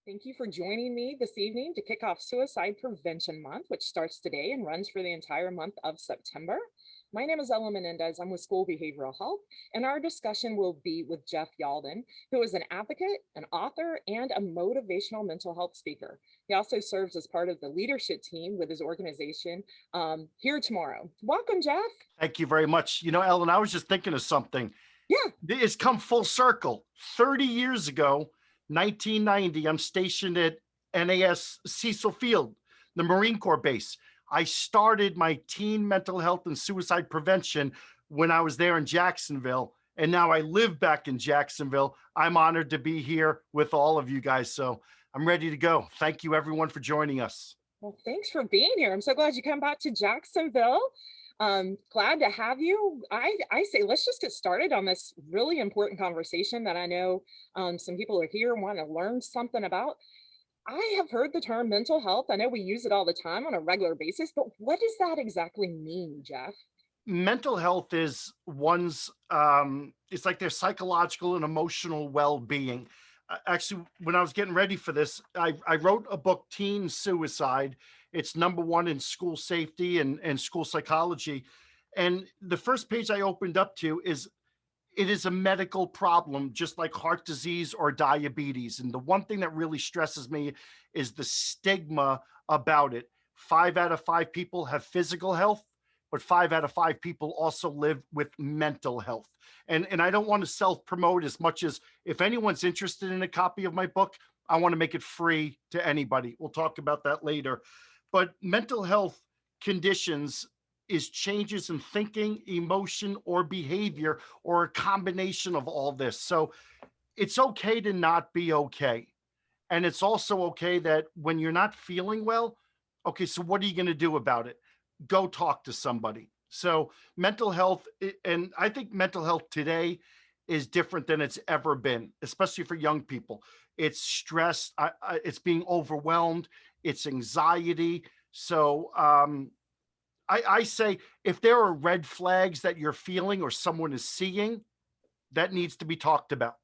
Thank you for joining me this evening to kick off Suicide Prevention Month, which starts today and runs for the entire month of September. My name is Menendez. I'm with School Behavioral Health, and our discussion will be with Jeff Yalden, who is an advocate, an author, and a motivational mental health speaker. He also serves as part of the leadership team with his organization Here Tomorrow. Welcome, Jeff. Thank you very much. Ellen, I was just thinking of something. Yeah. It's come full circle. 30 years ago, 1990, I'm stationed at NAS Cecil Field, the Marine Corps base. I started my teen mental health and suicide prevention when I was there in Jacksonville, and now I live back in Jacksonville. I'm honored to be here with all of you guys, so I'm ready to go. Thank you, everyone, for joining us. Well, thanks for being here. I'm so glad you come back to Jacksonville. Glad to have you. I say let's just get started on this really important conversation that I know some people are here and want to learn something about. I have heard the term mental health. I know we use it all the time on a regular basis, but what does that exactly mean, Jeff? Mental health is one's, it's like their psychological and emotional well-being. Actually, when I was getting ready for this, I wrote a book, Teen Suicide. It's #1 in school safety and school psychology. And the first page I opened up to is it is a medical problem, just like heart disease or diabetes. And the one thing that really stresses me is the stigma about it. 5 out of 5 people have physical health, but 5 out of 5 people also live with mental health. And I don't want to self-promote as much as if anyone's interested in a copy of my book, I want to make it free to anybody. We'll talk about that later. But mental health conditions is changes in thinking, emotion, or behavior, or a combination of all this. So it's okay to not be okay. And it's also okay that when you're not feeling well, okay, so what are you going to do about it? Go talk to somebody. So mental health, and I think mental health today is different than it's ever been, especially for young people. It's stress, it's being overwhelmed, it's anxiety. So I say if there are red flags that you're feeling or someone is seeing, that needs to be talked about.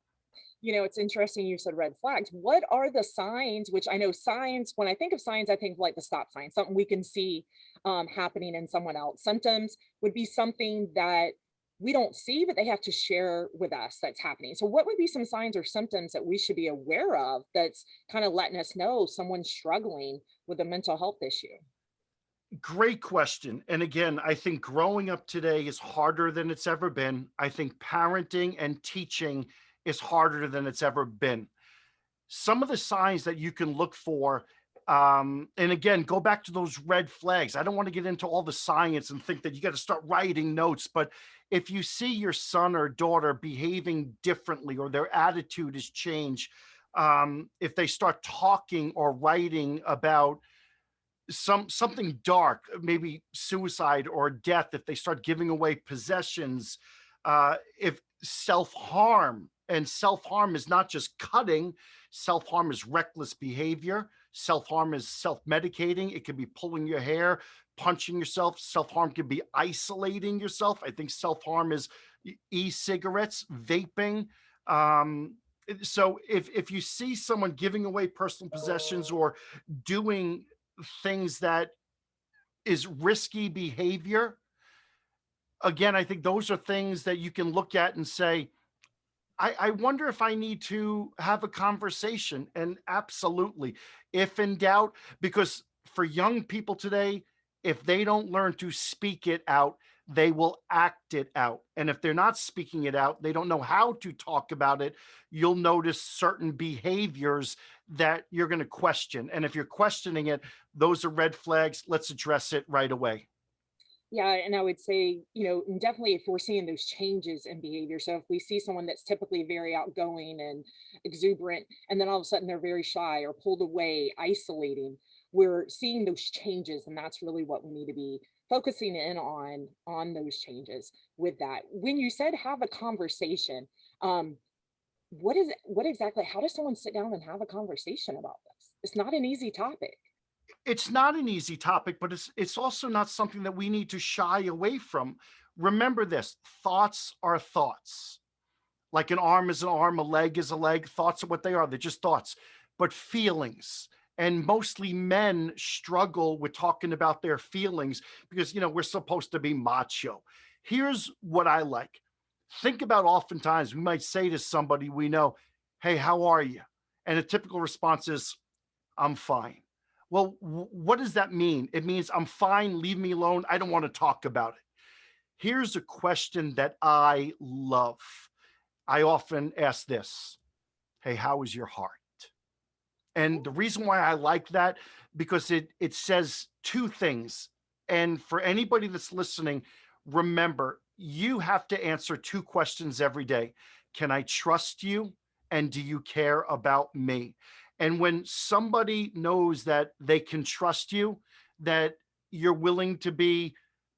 It's interesting you said red flags. What are the signs, which I know signs, when I think of signs, I think of like the stop sign, something we can see happening in someone else. Symptoms would be something that we don't see, but they have to share with us that's happening. So what would be some signs or symptoms that we should be aware of that's kind of letting us know someone's struggling with a mental health issue? Great question. And again, I think growing up today is harder than it's ever been. I think parenting and teaching is harder than it's ever been. Some of the signs that you can look for, and again, go back to those red flags. I don't want to get into all the science and think that you got to start writing notes, but if you see your son or daughter behaving differently or their attitude has changed, if they start talking or writing about something dark, maybe suicide or death, if they start giving away possessions, if self-harm, and self-harm is not just cutting, self-harm is reckless behavior, self-harm is self-medicating, it could be pulling your hair, punching yourself, self-harm could be isolating yourself. I think self-harm is e-cigarettes, vaping. So if you see someone giving away personal possessions or doing things that is risky behavior, again, I think those are things that you can look at and say, I wonder if I need to have a conversation. And absolutely, if in doubt, because for young people today, if they don't learn to speak it out, they will act it out. And if they're not speaking it out, they don't know how to talk about it. You'll notice certain behaviors that you're going to question. And if you're questioning it, those are red flags. Let's address it right away. Yeah, and I would say, definitely if we're seeing those changes in behavior. So if we see someone that's typically very outgoing and exuberant, and then all of a sudden they're very shy or pulled away, isolating, we're seeing those changes, and that's really what we need to be focusing in on those changes with that. When you said have a conversation, what is it, what exactly, how does someone sit down and have a conversation about this? It's not an easy topic. It's not an easy topic, but it's also not something that we need to shy away from. Remember this, thoughts are thoughts. Like an arm is an arm, a leg is a leg. Thoughts are what they are. They're just thoughts. but feelings. And mostly men struggle with talking about their feelings because, we're supposed to be macho. Here's what I like. Think about oftentimes we might say to somebody we know, "Hey, how are you?" And a typical response is, "I'm fine." Well, what does that mean? It means I'm fine, leave me alone. I don't want to talk about it. Here's a question that I love. I often ask this: "Hey, how is your heart?" And the reason why I like that, because it says two things. And for anybody that's listening, remember, you have to answer two questions every day. Can I trust you? And do you care about me? And when somebody knows that they can trust you, that you're willing to be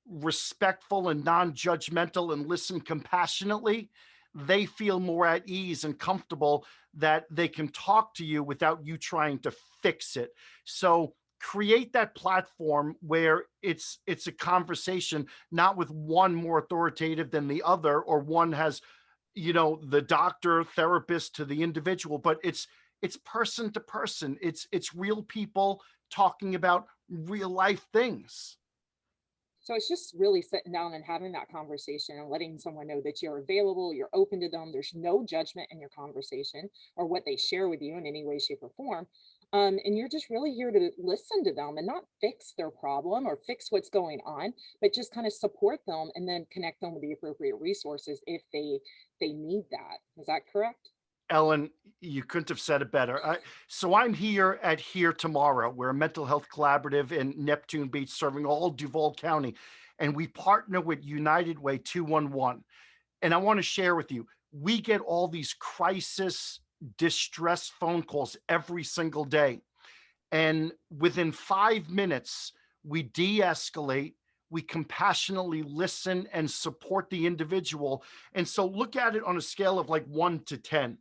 respectful and non-judgmental and listen compassionately, they feel more at ease and comfortable that they can talk to you without you trying to fix it. So create that platform where it's a conversation, not with one more authoritative than the other, or one has, the doctor therapist to the individual, but it's person to person. It's real people talking about real life things. So it's just really sitting down and having that conversation and letting someone know that you're available, you're open to them. There's no judgment in your conversation or what they share with you in any way, shape, or form. And you're just really here to listen to them and not fix their problem or fix what's going on, but just kind of support them and then connect them with the appropriate resources if they need that. Is that correct? Ellen, you couldn't have said it better. So I'm here at Here Tomorrow. We're a mental health collaborative in Neptune Beach, serving all Duval County, and we partner with United Way 211. And I want to share with you, we get all these crisis, distress phone calls every single day. And within 5 minutes, we de escalate, we compassionately listen and support the individual. And so look at it on a scale of like 1 to 10.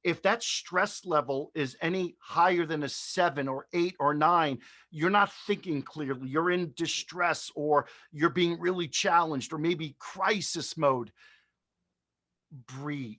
If that stress level is any higher than a 7 or 8 or 9, you're not thinking clearly. You're in distress, or you're being really challenged, or maybe crisis mode. Breathe.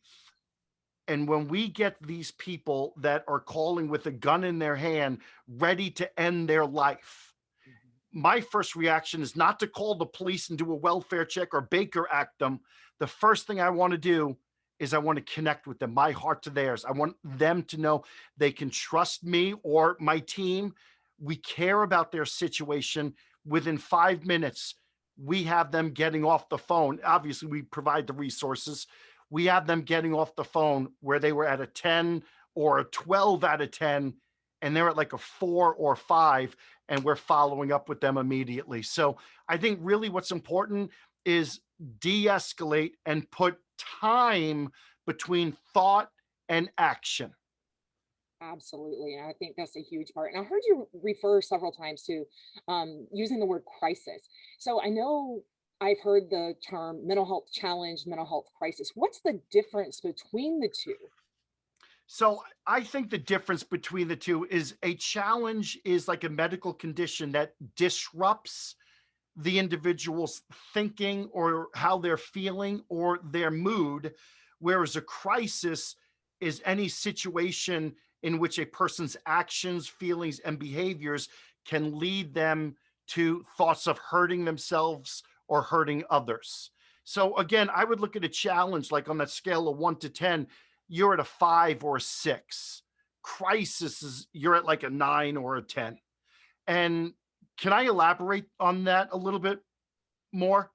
And when we get these people that are calling with a gun in their hand, ready to end their life, Mhm. my first reaction is not to call the police and do a welfare check or Baker Act them. The first thing I want to do is I want to connect with them, my heart to theirs. I want them to know they can trust me or my team. We care about their situation. Within 5 minutes, we have them getting off the phone. Obviously, we provide the resources. We have them getting off the phone where they were at a 10 or a 12 out of 10, and they're at like a 4 or 5, and we're following up with them immediately. So I think really what's important is de-escalate and put time between thought and action. Absolutely. And I think that's a huge part. And I heard you refer several times to using the word crisis. So I know I've heard the term mental health challenge, mental health crisis. What's the difference between the two? So I think the difference between the two is a challenge is like a medical condition that disrupts the individual's thinking or how they're feeling or their mood, whereas a crisis is any situation in which a person's actions, feelings, and behaviors can lead them to thoughts of hurting themselves or hurting others. So again, I would look at a challenge like on that scale of 1 to 10, you're at a 5 or 6. Crisis is you're at like a 9 or a 10. And can I elaborate on that a little bit more?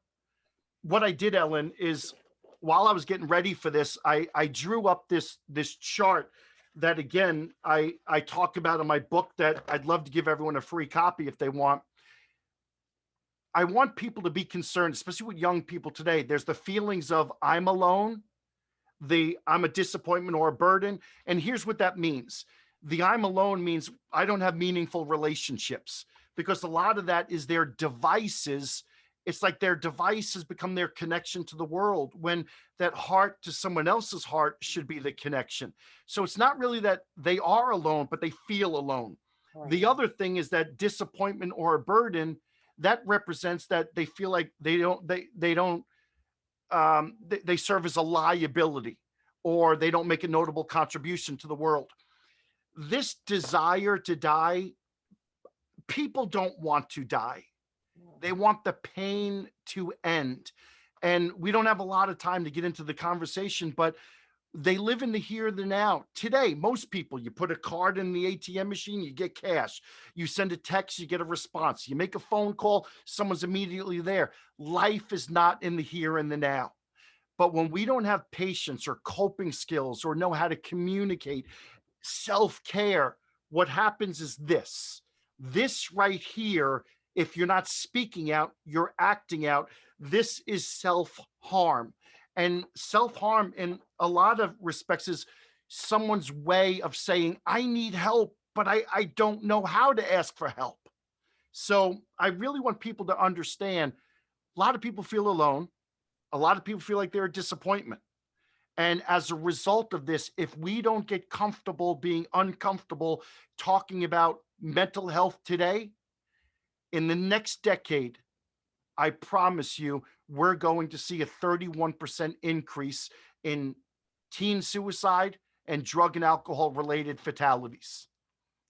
What I did, Ellen, is while I was getting ready for this, I drew up this chart that again I talk about in my book that I'd love to give everyone a free copy if they want. I want people to be concerned, especially with young people today. There's the feelings of I'm alone, the I'm a disappointment or a burden. And here's what that means. The I'm alone means I don't have meaningful relationships, because a lot of that is their devices. It's like their devices become their connection to the world, when that heart to someone else's heart should be the connection. So it's not really that they are alone, but they feel alone. Right. The other thing is that disappointment or a burden that represents that they feel like they don't they serve as a liability, or they don't make a notable contribution to the world. This desire to die, people don't want to die. Yeah. They want the pain to end. And we don't have a lot of time to get into the conversation, but they live in the here and the now. Today, most people, you put a card in the ATM machine, you get cash. You send a text, you get a response. You make a phone call, someone's immediately there. Life is not in the here and the now. But when we don't have patience or coping skills or know how to communicate, self care, what happens is this right here. If you're not speaking out, you're acting out. This is self harm. And self harm, in a lot of respects, is someone's way of saying, I need help, but I don't know how to ask for help. So I really want people to understand, a lot of people feel alone. A lot of people feel like they're a disappointment. And as a result of this, if we don't get comfortable being uncomfortable talking about mental health today, in the next decade, I promise you, we're going to see a 31% increase in teen suicide and drug and alcohol related fatalities.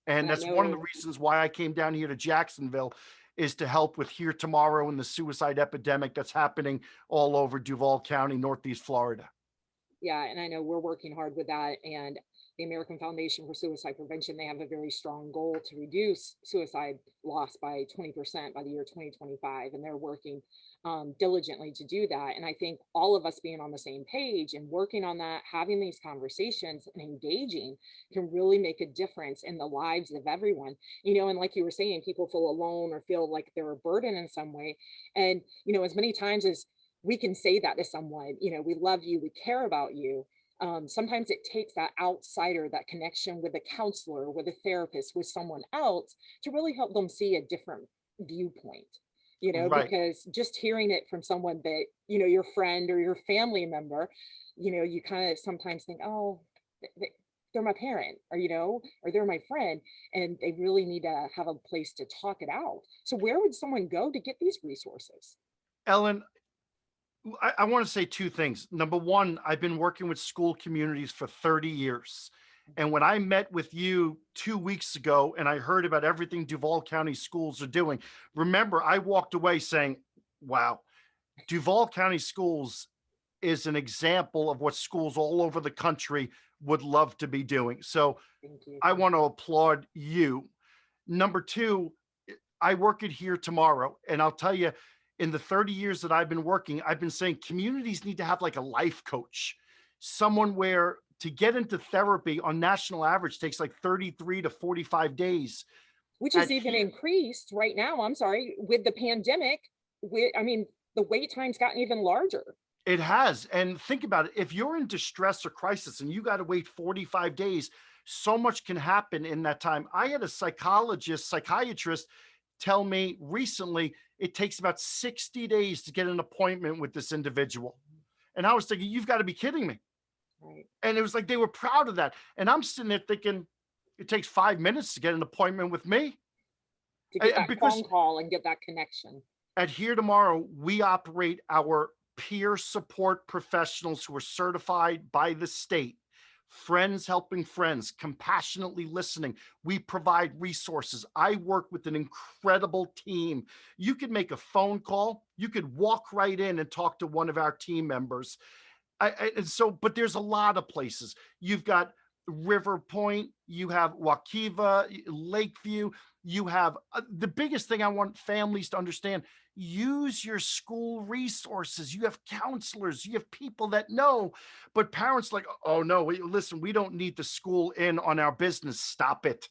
And And I that's one of the know, reasons why I came down here to Jacksonville, is to help with Here Tomorrow and the suicide epidemic that's happening all over Duval County, Northeast Florida. yeah, and I know we're working hard with that. And the American Foundation for Suicide Prevention, they have a very strong goal to reduce suicide loss by 20% by the year 2025. And they're working diligently to do that. And I think all of us being on the same page and working on that, having these conversations and engaging can really make a difference in the lives of everyone. And like you were saying, people feel alone or feel like they're a burden in some way. And, as many times as we can say that to someone, we love you, we care about you. Sometimes it takes that outsider, that connection with a counselor, with a therapist, with someone else to really help them see a different viewpoint, Right. because just hearing it from someone that, your friend or your family member, you kind of sometimes think, oh, they're my parent, or, or they're my friend, and they really need to have a place to talk it out. So where would someone go to get these resources? Ellen, I want to say two things. Number one, I've been working with school communities for 30 years. And when I met with you 2 weeks ago and I heard about everything Duval County schools are doing, remember, I walked away saying, wow, Duval County schools is an example of what schools all over the country would love to be doing. So Thank you. I want to applaud you. Number two, I work it Here Tomorrow. And I'll tell you, in the 30 years that I've been working, I've been saying communities need to have like a life coach, someone where to get into therapy on national average takes like 33 to 45 days. Which is At even here, increased right now, I'm sorry, with the pandemic. I mean, the wait time's gotten even larger. it has. And think about it. If you're in distress or crisis and you got to wait 45 days, so much can happen in that time. I had a psychiatrist tell me recently it takes about 60 days to get an appointment with this individual. And I was thinking, you've got to be kidding me. Right. And it was like they were proud of that. And I'm sitting there thinking, it takes 5 minutes to get an appointment with me. To get that Because phone call and get that connection. at Here Tomorrow, we operate our peer support professionals who are certified by the state, friends helping friends, compassionately listening. We provide resources. I work with an incredible team. You could make a phone call, you could walk right in and talk to one of our team members. And so, but there's a lot of places. You've got River Point, you have Waukeva, Lakeview, you have the biggest thing I want families to understand, use your school resources. You have counselors, you have people that know, but parents like, oh no, listen, we don't need the school in on our business. Stop it.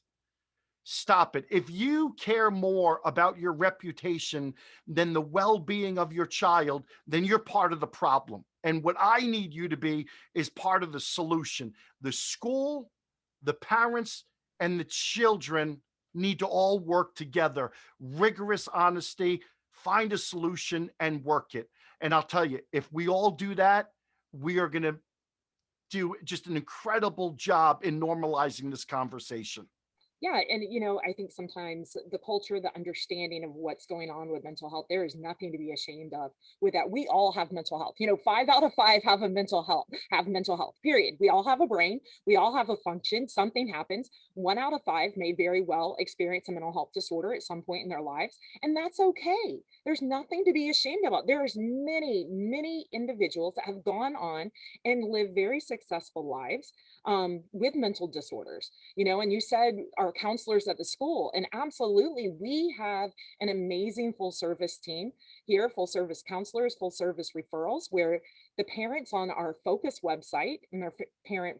Stop it. If you care more about your reputation than the well being of your child, then you're part of the problem. And what I need you to be is part of the solution. The school, the parents, and the children need to all work together. Rigorous honesty, find a solution and work it. And I'll tell you, if we all do that, we are going to do just an incredible job in normalizing this conversation. Yeah, and I think sometimes the culture, the understanding of what's going on with mental health, there is nothing to be ashamed of with that. We all have mental health. 5 out of 5 have mental health, period. We all have a brain, we all have a function, something happens. 1 out of 5 may very well experience a mental health disorder at some point in their lives, and that's okay. There's nothing to be ashamed about. There's many, many individuals that have gone on and lived very successful lives with mental disorders. And you said our counselors at the school, and absolutely, we have an amazing full service team here, full service counselors, full service referrals, where the parents on our Focus website and their parent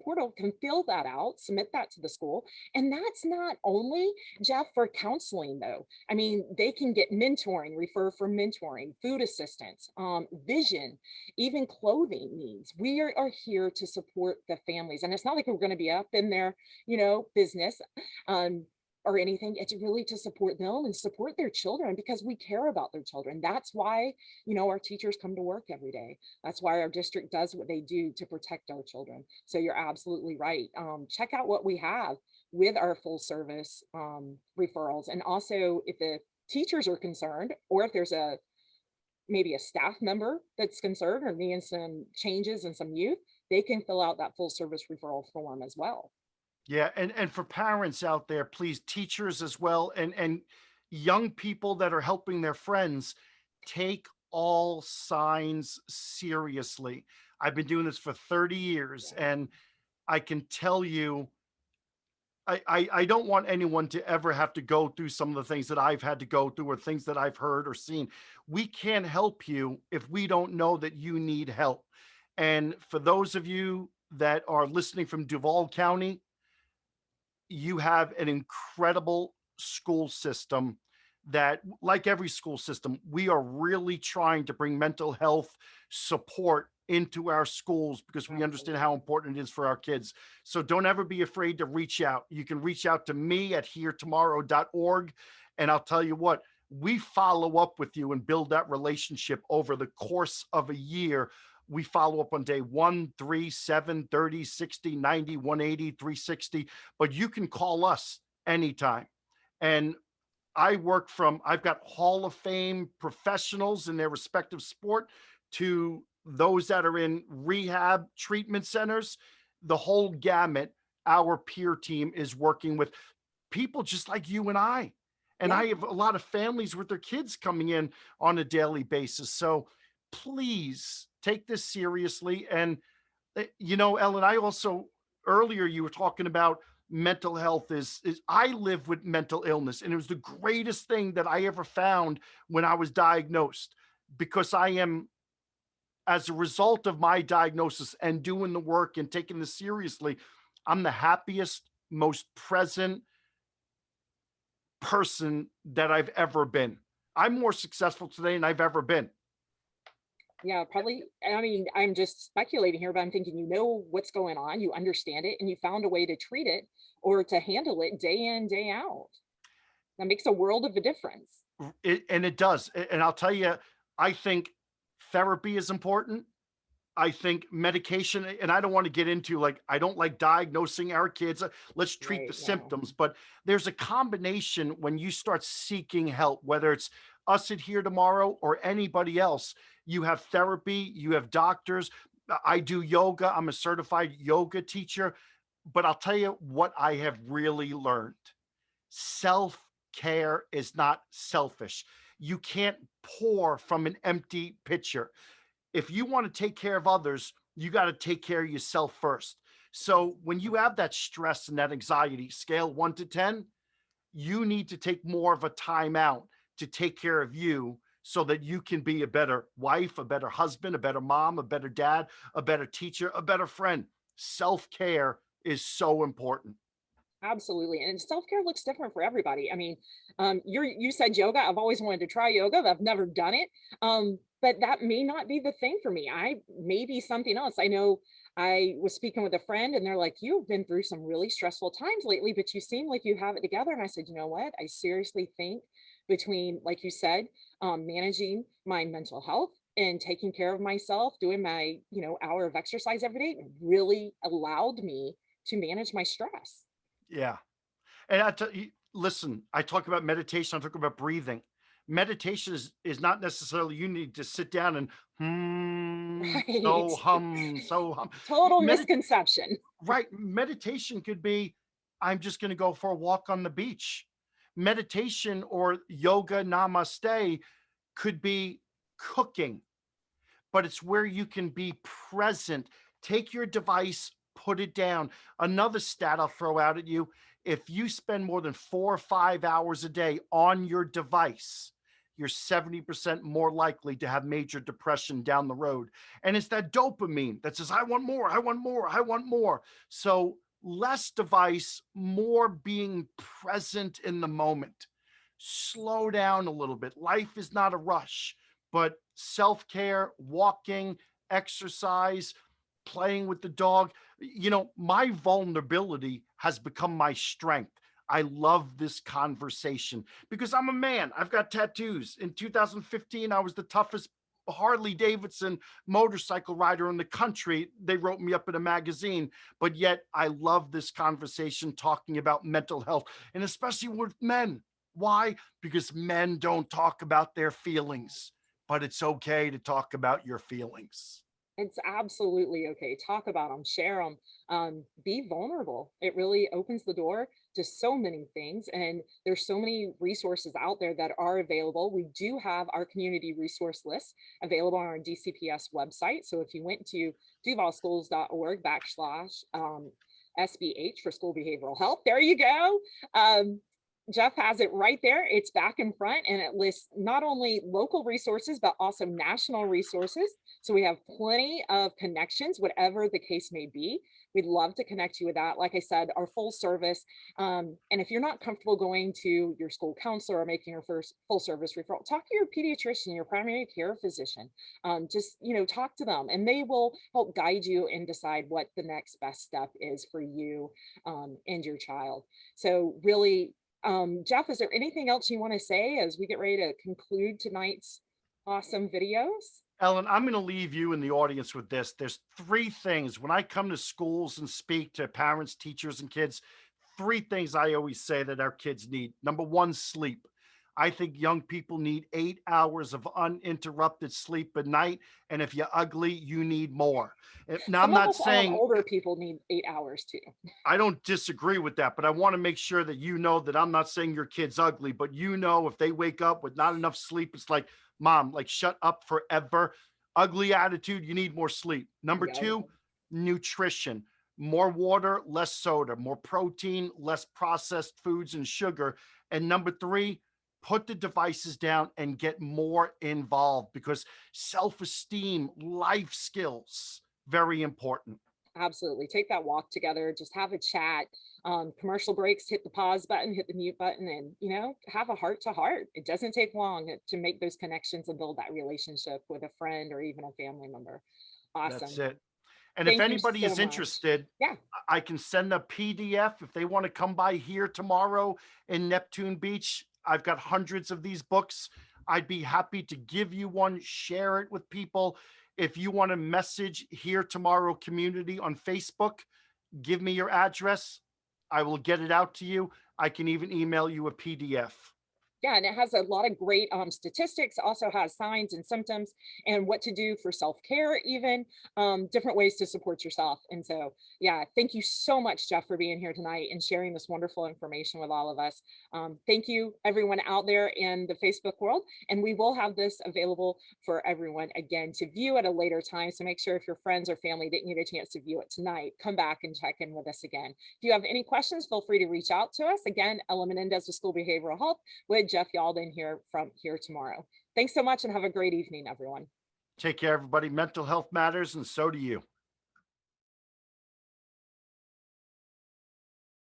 portal can fill that out, submit that to the school. And that's not only, Jeff, for counseling, though. I mean, they can get mentoring, refer for mentoring, food assistance, vision, even clothing needs. We are here to support the families. And it's not like we're going to be up in their, business um, or anything. It's really to support them and support their children because we care about their children. That's why, our teachers come to work every day. That's why our district does what they do to protect our children. So you're absolutely right. Check out what we have with our full service referrals. And also, if the teachers are concerned, or if there's maybe a staff member that's concerned or needing some changes in some youth, they can fill out that full service referral form as well. Yeah, and for parents out there, please, teachers as well, and young people that are helping their friends, take all signs seriously. I've been doing this for 30 years, Yeah. and I can tell you, I don't want anyone to ever have to go through some of the things that I've had to go through or things that I've heard or seen. We can't help you if we don't know that you need help. And for those of you that are listening from Duval County, you have an incredible school system that, like every school system, we are really trying to bring mental health support into our schools because we understand how Absolutely. important it is for our kids. So don't ever be afraid to reach out. You can reach out to me at heretomorrow.org. And I'll tell you what, we follow up with you and build that relationship over the course of a year. We follow up on day 1, 3, 7, 30, 60, 90, 180, 360. But you can call us anytime. And I've got Hall of Fame professionals in their respective sport to those that are in rehab treatment centers, the whole gamut. Our peer team is working with people just like you and I. And Yeah. I have a lot of families with their kids coming in on a daily basis. So please take this seriously. And, Ellen, I also, earlier you were talking about mental health is I live with mental illness, and it was the greatest thing that I ever found when I was diagnosed, because I am, as a result of my diagnosis and doing the work and taking this seriously, I'm the happiest, most present person that I've ever been. I'm more successful today than I've ever been. Yeah, probably. I mean, I'm just speculating here, but I'm thinking you know what's going on, you understand it, and you found a way to treat it or to handle it day in, day out. That makes a world of a difference. And it does. And I'll tell you, I think therapy is important. I think medication, and I don't want to get into, like, I don't like diagnosing our kids. Let's treat the Right. Yeah. symptoms. But there's a combination when you start seeking help, whether it's us at Here Tomorrow or anybody else. You have therapy, you have doctors. I do yoga. I'm a certified yoga teacher. But I'll tell you what I have really learned: self care is not selfish. You can't pour from an empty pitcher. If you want to take care of others, you got to take care of yourself first. So when you have that stress and that anxiety, scale 1 to 10, you need to take more of a time out to take care of you so that you can be a better wife, a better husband, a better mom, a better dad, a better teacher, a better friend. Self care is so important. Absolutely. And self-care looks different for everybody. I mean, you said yoga. I've always wanted to try yoga, but I've never done it. But that may not be the thing for me. I maybe something else. I know I was speaking with a friend and they're like, you've been through some really stressful times lately, but you seem like you have it together. And I said, you know what? I seriously think between, like you said, managing my mental health and taking care of myself, doing my, hour of exercise every day really allowed me to manage my stress. Yeah. And listen, I talk about meditation, I talk about breathing. Meditation is not necessarily you need to sit down and Right. so hum. Total Medi- misconception. right. Meditation could be, I'm just going to go for a walk on the beach. Meditation or yoga namaste could be cooking, but it's where you can be present. Take your device, put it down. Another stat I'll throw out at you: if you spend more than 4 or 5 hours a day on your device, you're 70% more likely to have major depression down the road. And it's that dopamine that says, I want more, I want more, I want more. So, less device, more being present in the moment. Slow down a little bit. Life is not a rush, but self care, walking, exercise, playing with the dog. My vulnerability has become my strength. I love this conversation because I'm a man. I've got tattoos. In 2015, I was the toughest Harley Davidson motorcycle rider in the country. They wrote me up in a magazine, but yet I love this conversation talking about mental health, and especially with men. Why? Because men don't talk about their feelings, but it's okay to talk about your feelings. It's absolutely okay. Talk about them, share them, be vulnerable. It really opens the door to so many things. And there's so many resources out there that are available. We do have our community resource list available on our DCPS website. So if you went to duvalschools.org /SBH for school behavioral health, there you go. Jeff has it right there. It's back in front and it lists not only local resources, but also national resources. So we have plenty of connections, whatever the case may be. We'd love to connect you with that. Like I said, our full service. And if you're not comfortable going to your school counselor or making your first full service referral, talk to your pediatrician, your primary care physician. Just, talk to them and they will help guide you and decide what the next best step is for you and your child. So really, Jeff, is there anything else you want to say as we get ready to conclude tonight's awesome videos? Ellen, I'm going to leave you in the audience with this. There's three things when I come to schools and speak to parents, teachers, and kids. Three things I always say that our kids need. Number one, sleep. I think young people need 8 hours of uninterrupted sleep a night. And if you're ugly, you need more. Now, I'm Some of not us saying older people need 8 hours too. I don't disagree with that, but I want to make sure that you know that I'm not saying your kid's ugly, but if they wake up with not enough sleep, it's like, mom, like shut up forever. Ugly attitude, you need more sleep. Number Yeah. two, nutrition. More water, less soda, more protein, less processed foods and sugar. And number three, put the devices down and get more involved because self-esteem, life skills, very important. Absolutely. Take that walk together, just have a chat. Commercial breaks, hit the pause button, hit the mute button, and have a heart to heart. It doesn't take long to make those connections and build that relationship with a friend or even a family member. That's Awesome. it. And if Thank you anybody so is much. interested, Yeah. I can send a PDF if they want to come by here tomorrow in Neptune Beach. I've got hundreds of these books. I'd be happy to give you one, share it with people. If you want to message Here Tomorrow Community on Facebook, give me your address. I will get it out to you. I can even email you a PDF. Yeah, and it has a lot of great statistics, also has signs and symptoms and what to do for self-care, even different ways to support yourself. And so, yeah, thank you so much, Jeff, for being here tonight and sharing this wonderful information with all of us. Thank you, everyone out there in the Facebook world. And we will have this available for everyone again to view at a later time. So make sure if your friends or family didn't get a chance to view it tonight, come back and check in with us again. If you have any questions, feel free to reach out to us. Again, Ella Menendez with School Behavioral Health with Jeff Yalden here from Here Tomorrow. Thanks so much and have a great evening, everyone. Take care, everybody. Mental health matters, and so do you.